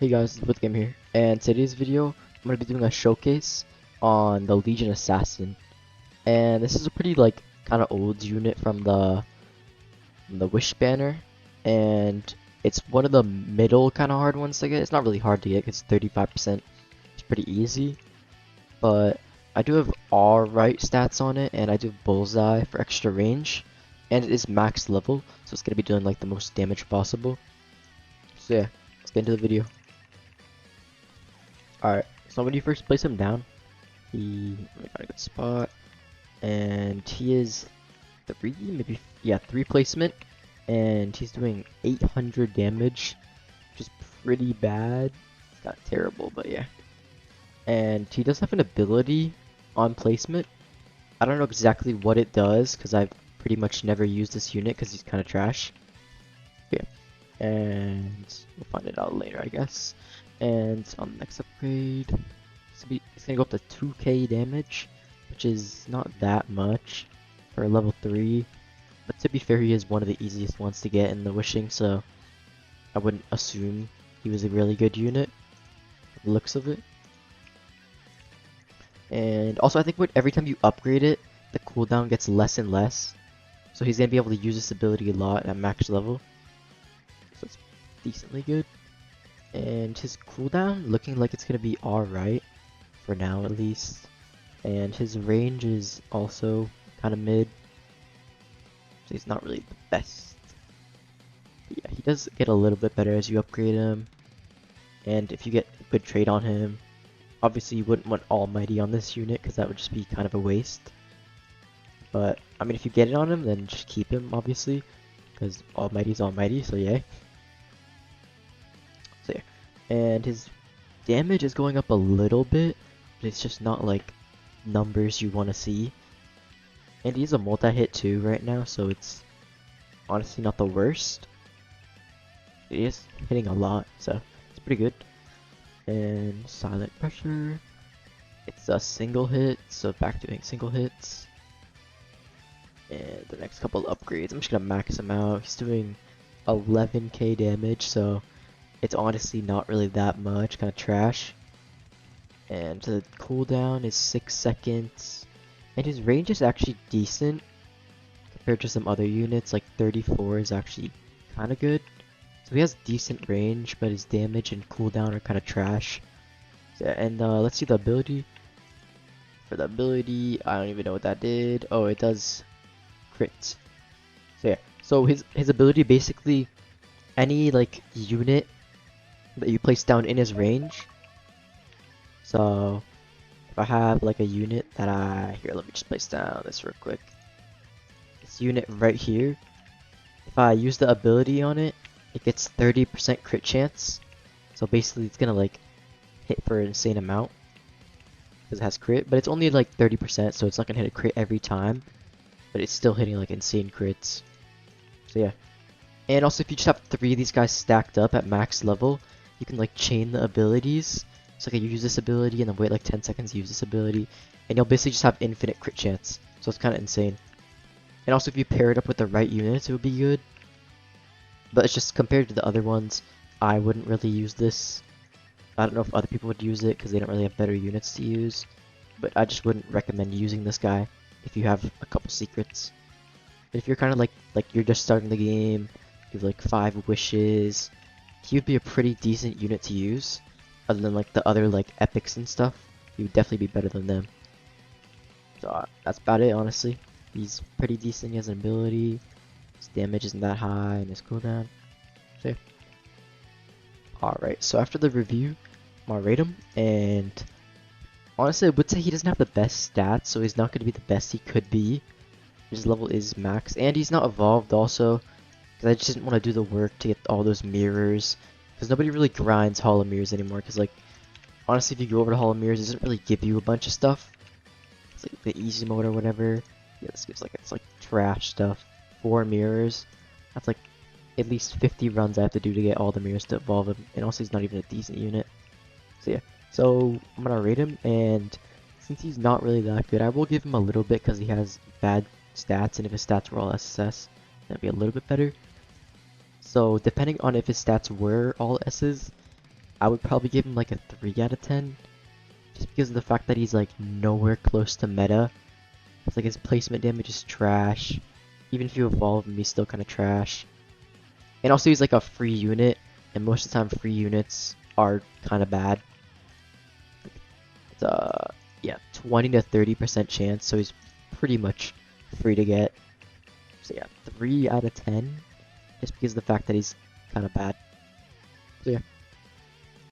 Hey guys, it's Game here, and today's video I'm gonna be doing a showcase on the Legion Assassin, and this is a pretty kind of old unit from the Wish banner, and it's one of the middle kind of hard ones to get. It's not really hard to get; it's 35%. It's pretty easy, but I do have alright stats on it, and I do have Bullseye for extra range, and it is max level, so it's gonna be doing like the most damage possible. So yeah, let's get into the video. Alright, so when you first place him down, let me find a good spot, and he is three placement, and he's doing 800 damage, which is pretty bad. It's not terrible, but yeah. And he does have an ability on placement. I don't know exactly what it does, because I've pretty much never used this unit, because he's kind of trash. Yeah, and we'll find it out later, I guess. And on the next upgrade, it's gonna go up to 2k damage, which is not that much for a level 3. But to be fair, he is one of the easiest ones to get in the wishing, so I wouldn't assume he was a really good unit, from the looks of it. And also, I think every time you upgrade it, the cooldown gets less and less. So he's gonna be able to use this ability a lot at max level. So it's decently good. And his cooldown looking like it's gonna be alright for now at least. And his range is also kind of mid, so he's not really the best. But yeah, he does get a little bit better as you upgrade him, and if you get a good trade on him, obviously you wouldn't want Almighty on this unit because that would just be kind of a waste. But I mean, if you get it on him, then just keep him obviously, because Almighty's Almighty, so yeah. So yeah, and his damage is going up a little bit, but it's just not like numbers you want to see. And he's a multi-hit too right now, so it's honestly not the worst. He is hitting a lot, so it's pretty good. And silent pressure, it's a single hit, so back to doing single hits. And the next couple upgrades, I'm just gonna max him out. He's doing 11k damage, so it's honestly not really that much, kind of trash. And the cooldown is 6 seconds. And his range is actually decent compared to some other units, like 34 is actually kind of good. So he has decent range, but his damage and cooldown are kind of trash. So, and let's see the ability. For the ability, I don't even know what that did. Oh, it does crit. So yeah, so his ability basically, any like unit that you place down in his range. So if I have like a unit that here, let me just place down this real quick. This unit right here, if I use the ability on it, it gets 30% crit chance. So basically it's gonna like hit for an insane amount because it has crit, but it's only like 30%, so it's not gonna hit a crit every time, but it's still hitting like insane crits. So yeah. And also if you just have 3 of these guys stacked up at max level, you can like chain the abilities. So like you use this ability and then wait like 10 seconds to use this ability, and you'll basically just have infinite crit chance. So it's kind of insane. And also if you pair it up with the right units, it would be good. But it's just compared to the other ones, I wouldn't really use this. I don't know if other people would use it because they don't really have better units to use. But I just wouldn't recommend using this guy if you have a couple secrets. But if you're kind of like you're just starting the game, you have like 5 wishes, he would be a pretty decent unit to use. Other than like the other like epics and stuff, he would definitely be better than them. So that's about it, honestly. He's pretty decent. He has an ability. His damage isn't that high, and his cooldown. So, alright, so after the review, I'm gonna rate him, and honestly, I would say he doesn't have the best stats, so he's not going to be the best he could be. His level is max, and he's not evolved also, because I just didn't want to do the work to get all those mirrors, because nobody really grinds Hall of Mirrors anymore, because like, honestly, if you go over to Hall of Mirrors, it doesn't really give you a bunch of stuff. It's like the easy mode or whatever. Yeah, this gives like, it's like trash stuff. 4 mirrors. That's like at least 50 runs I have to do to get all the mirrors to evolve him, and also he's not even a decent unit. So yeah, so I'm gonna rate him, and since he's not really that good, I will give him a little bit because he has bad stats, and if his stats were all SSS, that'd be a little bit better. So depending on if his stats were all S's, I would probably give him like a 3 out of 10. Just because of the fact that he's like nowhere close to meta. It's like his placement damage is trash. Even if you evolve him, he's still kind of trash. And also he's like a free unit, and most of the time free units are kind of bad. It's yeah, 20 to 30% chance, so he's pretty much free to get. So yeah, 3 out of 10, just because of the fact that he's kind of bad. So yeah.